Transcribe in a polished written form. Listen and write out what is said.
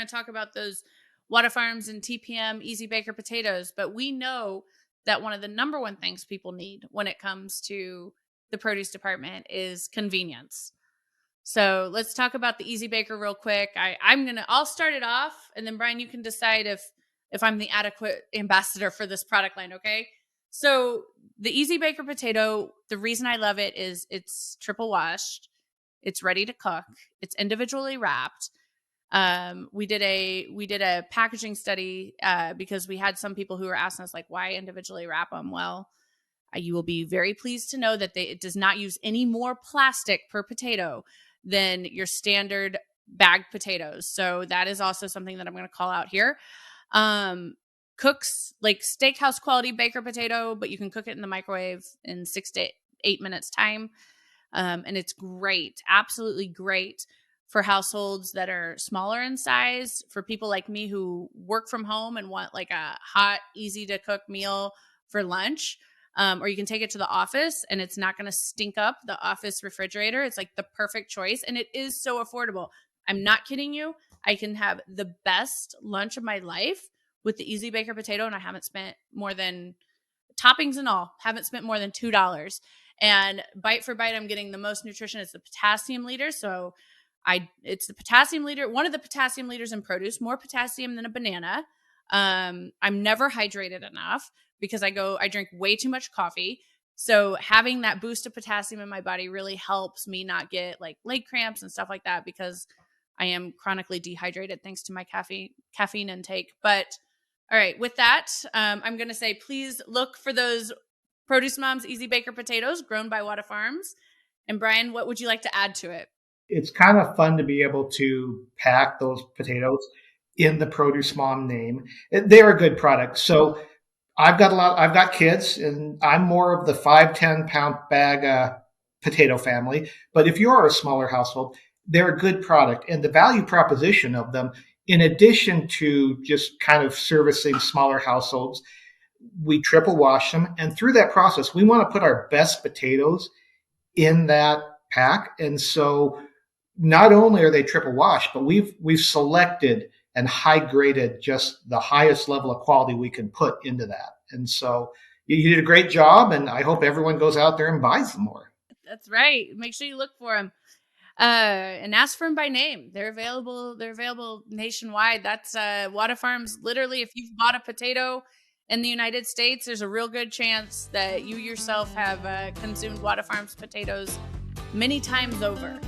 going to talk about those Wada Farms and TPM Easy Baker potatoes. But we know that one of the number one things people need when it comes to the produce department is convenience. So let's talk about the Easy Baker real quick. I'll start it off, and then Bryan, you can decide if I'm the adequate ambassador for this product line. Okay. So the Easy Baker potato, the reason I love it is it's triple washed, it's ready to cook, it's individually wrapped. We did a packaging study because we had some people who were asking us, like, why individually wrap them? Well, you will be very pleased to know that it does not use any more plastic per potato than your standard bagged potatoes. So that is also something that I'm going to call out here. Cooks like steakhouse quality baker potato, but you can cook it in the microwave in 6 to 8 minutes time. And it's great, absolutely great for households that are smaller in size, for people like me who work from home and want like a hot, easy to cook meal for lunch. Or you can take it to the office and it's not going to stink up the office refrigerator. It's like the perfect choice. And it is so affordable. I'm not kidding you. I can have the best lunch of my life with the Easy Baker potato. And I haven't spent more than, toppings and all, haven't spent more than $2. And bite for bite, I'm getting the most nutrition. It's the potassium leader. So it's the potassium leader, one of the potassium leaders in produce, more potassium than a banana. I'm never hydrated enough because I drink way too much coffee. So having that boost of potassium in my body really helps me not get like leg cramps and stuff like that because I am chronically dehydrated thanks to my caffeine intake. But all right, with that, I'm going to say, please look for those Produce Moms Easy Baker potatoes grown by Wada Farms. And Bryan, what would you like to add to it? It's kind of fun to be able to pack those potatoes in the Produce Mom name. They're a good product. So I've got kids, and I'm more of the 5-10 pound bag potato family. But if you're a smaller household, they're a good product. And the value proposition of them, in addition to just kind of servicing smaller households, we triple wash them. And through that process, we want to put our best potatoes in that pack. And so not only are they triple washed, but we've selected and high graded just the highest level of quality we can put into that. And so you did a great job, and I hope everyone goes out there and buys them more. That's right. Make sure you look for them. And ask for them by name. They're available nationwide. That's Wada Farms. Literally, if you've bought a potato in the United States, there's a real good chance that you yourself have consumed Wada Farms potatoes many times over.